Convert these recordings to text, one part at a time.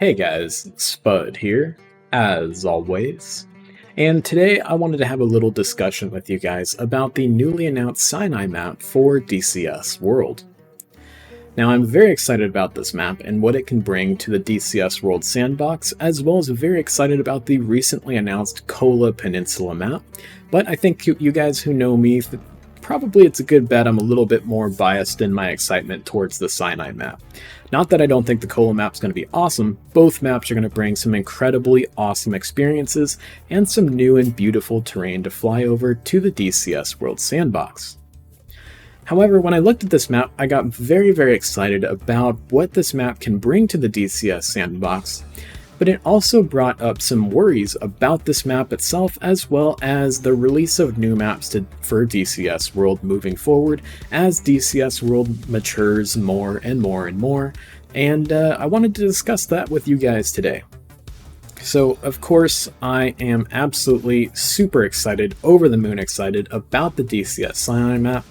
Hey guys, Spud here, as always. And today I wanted to have a little discussion with you guys about the newly announced Sinai map for DCS World. Now I'm very excited about this map and what it can bring to the DCS World sandbox, as well as very excited about the recently announced Kola Peninsula map. But I think you guys who know me, probably it's a good bet I'm a little bit more biased in my excitement towards the Sinai map. Not that I don't think the Kola map's going to be awesome, both maps are going to bring some incredibly awesome experiences and some new and beautiful terrain to fly over to the DCS World sandbox. However, when I looked at this map, I got very excited about what this map can bring to the DCS sandbox, but it also brought up some worries about this map itself, as well as the release of new maps for DCS World moving forward as DCS World matures more and more, and I wanted to discuss that with you guys today. So, of course, I am absolutely super excited, over the moon excited about the DCS Sinai map.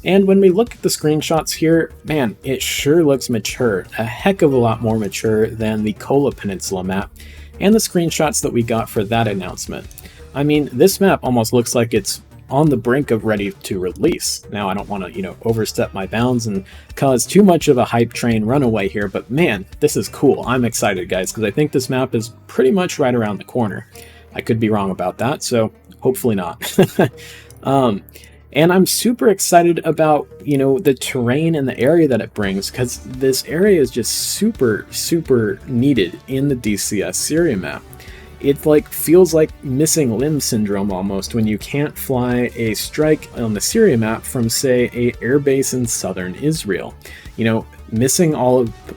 And when we look at the screenshots here, man, it sure looks mature, a heck of a lot more mature than the Kola Peninsula map, and the screenshots that we got for that announcement. I mean, this map almost looks like it's on the brink of ready to release. Now, I don't want to, overstep my bounds and cause too much of a hype train runaway here, but man, this is cool. I'm excited, guys, because I think this map is pretty much right around the corner. I could be wrong about that, so hopefully not. And I'm super excited about, the terrain and the area that it brings, because this area is just super needed in the DCS Syria map. It feels like missing limb syndrome almost when you can't fly a strike on the Syria map from, say, a airbase in southern Israel. Missing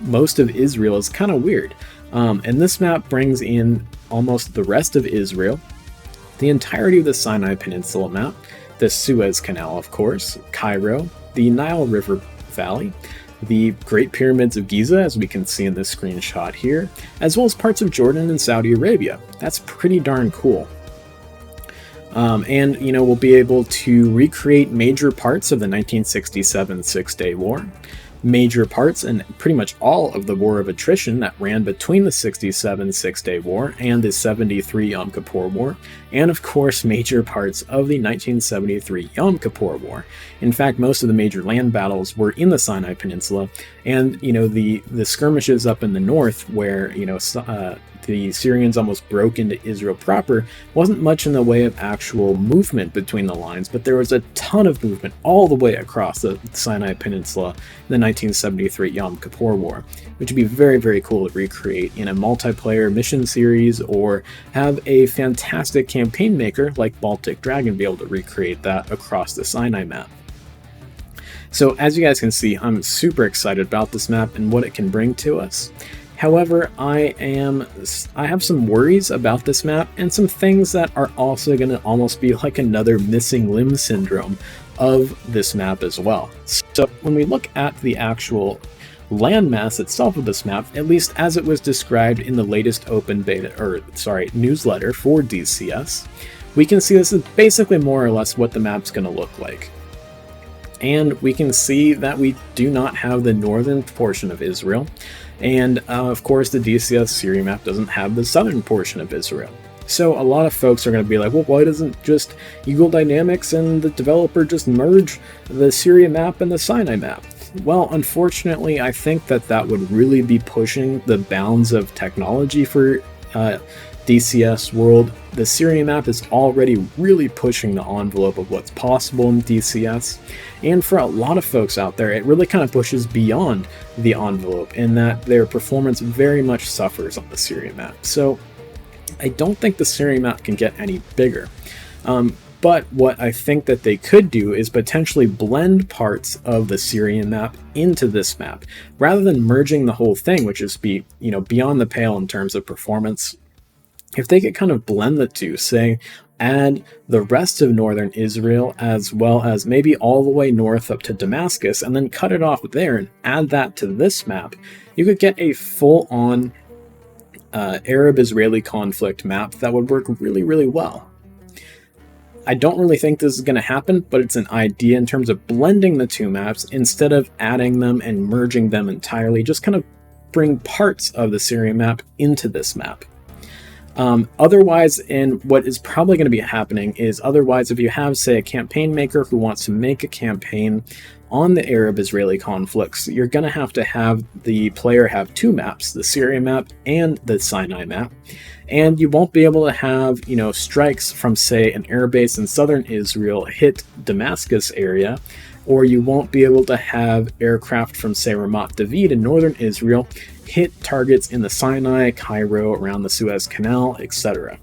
most of Israel is kind of weird. And this map brings in almost the rest of Israel, the entirety of the Sinai Peninsula map, the Suez Canal, of course, Cairo, the Nile River Valley, the Great Pyramids of Giza, as we can see in this screenshot here, as well as parts of Jordan and Saudi Arabia. That's pretty darn cool. And we'll be able to recreate major parts of the 1967 Six-Day War, major parts and pretty much all of the War of Attrition that ran between the 67 Six-Day War and the 73 Yom Kippur War, and of course major parts of the 1973 Yom Kippur War. In fact, most of the major land battles were in the Sinai Peninsula, and the skirmishes up in the north where the Syrians almost broke into Israel proper wasn't much in the way of actual movement between the lines, but there was a ton of movement all the way across the Sinai Peninsula in the 1973 Yom Kippur War, which would be very cool to recreate in a multiplayer mission series, or have a fantastic campaign maker like Baltic Dragon be able to recreate that across the Sinai map. So as you guys can see, I'm super excited about this map and what it can bring to us. However, I have some worries about this map and some things that are also going to almost be like another missing limb syndrome of this map as well. So when we look at the actual landmass itself of this map, at least as it was described in the latest newsletter for DCS, we can see this is basically more or less what the map's going to look like. And we can see that we do not have the northern portion of Israel. And of course, the DCS Syria map doesn't have the southern portion of Israel. So a lot of folks are going to be like, well, why doesn't just Eagle Dynamics and the developer just merge the Syria map and the Sinai map? Well, unfortunately, I think that would really be pushing the bounds of technology for DCS World. The Syria map is already really pushing the envelope of what's possible in DCS, and for a lot of folks out there, it really kind of pushes beyond the envelope in that their performance very much suffers on the Syria map. So I don't think the Syria map can get any bigger. But what I think that they could do is potentially blend parts of the Syrian map into this map, rather than merging the whole thing, which is beyond the pale in terms of performance. If they could kind of blend the two, say, add the rest of northern Israel as well as maybe all the way north up to Damascus, and then cut it off there and add that to this map, you could get a full-on Arab-Israeli conflict map that would work really well. I don't really think this is going to happen, but it's an idea in terms of blending the two maps instead of adding them and merging them entirely, just kind of bring parts of the Syria map into this map. Otherwise, and what is probably going to be happening is, otherwise, if you have, say, a campaign maker who wants to make a campaign on the Arab-Israeli conflicts, you're going to have the player have two maps, the Syria map and the Sinai map. And you won't be able to have, strikes from, say, an air base in southern Israel hit Damascus area, or you won't be able to have aircraft from, say, Ramat David in northern Israel hit targets in the Sinai, Cairo, around the Suez Canal, etc.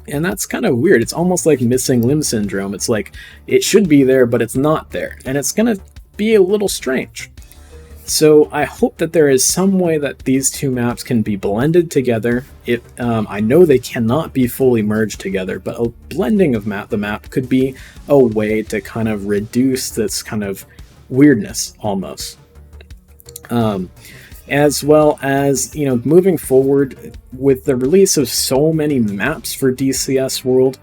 And that's kind of weird. It's almost like missing limb syndrome. It's like it should be there, but it's not there. And it's going to be a little strange. So I hope that there is some way that these two maps can be blended together. I know they cannot be fully merged together, but a blending of the map could be a way to kind of reduce this kind of weirdness almost. As well as, moving forward with the release of so many maps for DCS World,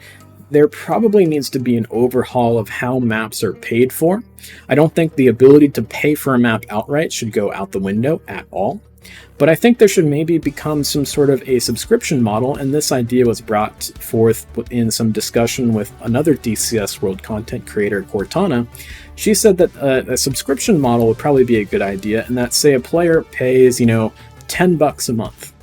there probably needs to be an overhaul of how maps are paid for. I don't think the ability to pay for a map outright should go out the window at all, but I think there should maybe become some sort of a subscription model, and this idea was brought forth in some discussion with another DCS World content creator, Cortana. She said that a subscription model would probably be a good idea, and that, say, a player pays, $10 a month,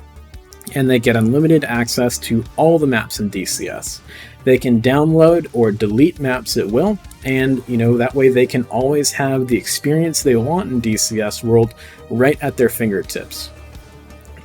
and they get unlimited access to all the maps in DCS. They can download or delete maps at will, and that way they can always have the experience they want in DCS World right at their fingertips.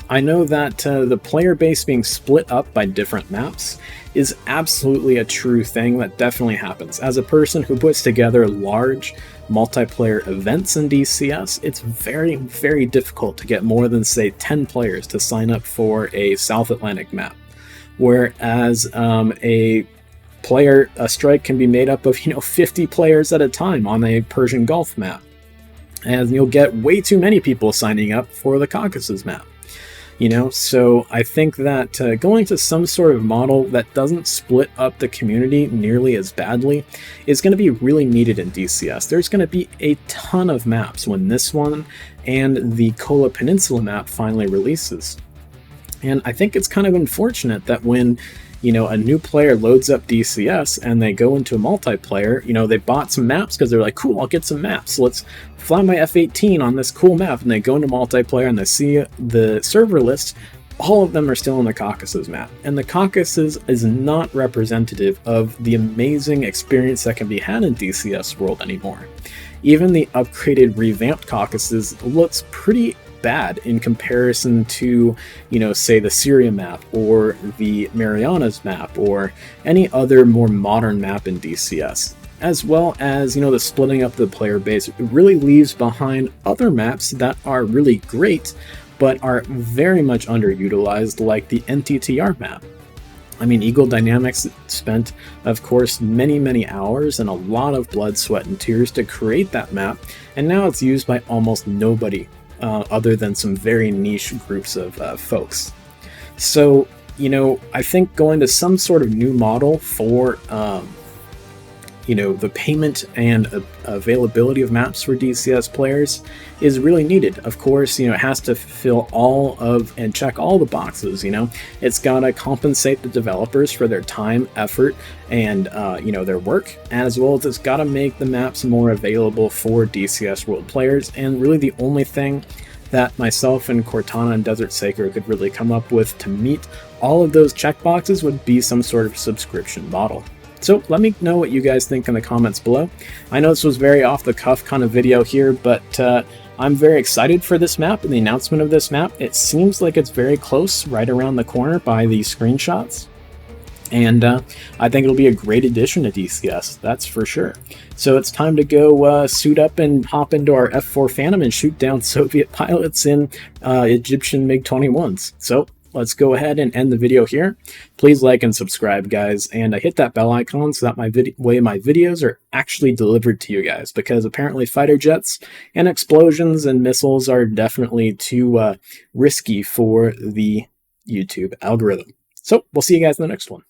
I know that the player base being split up by different maps is absolutely a true thing that definitely happens. As a person who puts together large multiplayer events in DCS, it's very, very difficult to get more than, say, 10 players to sign up for a South Atlantic map. Whereas a strike can be made up of 50 players at a time on a Persian Gulf map, and you'll get way too many people signing up for the Caucasus map. So I think that going to some sort of model that doesn't split up the community nearly as badly is going to be really needed in DCS. There's going to be a ton of maps when this one and the Kola Peninsula map finally releases. And I think it's kind of unfortunate that when, a new player loads up DCS and they go into a multiplayer, they bought some maps because they're like, cool, I'll get some maps. Let's fly my F-18 on this cool map. And they go into multiplayer and they see the server list. All of them are still on the Caucasus map. And the Caucasus is not representative of the amazing experience that can be had in DCS World anymore. Even the upgraded, revamped Caucasus looks pretty bad in comparison to, say, the Syria map or the Marianas map or any other more modern map in DCS. As well as, the splitting up the player base really leaves behind other maps that are really great, but are very much underutilized, like the NTTR map. I mean, Eagle Dynamics spent, of course, many, many hours and a lot of blood, sweat, and tears to create that map, and now it's used by almost nobody other than some very niche groups of folks. So, I think going to some sort of new model for the payment and availability of maps for DCS players is really needed. Of course, it has to fill all of and check all the boxes. It's got to compensate the developers for their time, effort, and their work, as well as it's got to make the maps more available for DCS World players. And really the only thing that myself and Cortana and Desert Saker could really come up with to meet all of those checkboxes would be some sort of subscription model. So let me know what you guys think in the comments below. I know this was very off the cuff kind of video here, but I'm very excited for this map and the announcement of this map. It seems like it's very close, right around the corner by the screenshots. And I think it'll be a great addition to DCS, that's for sure. So it's time to go suit up and hop into our F4 Phantom and shoot down Soviet pilots in Egyptian MiG-21s. So let's go ahead and end the video here. Please like and subscribe, guys, and hit that bell icon so that my videos are actually delivered to you guys, because apparently fighter jets and explosions and missiles are definitely too risky for the YouTube algorithm. So we'll see you guys in the next one.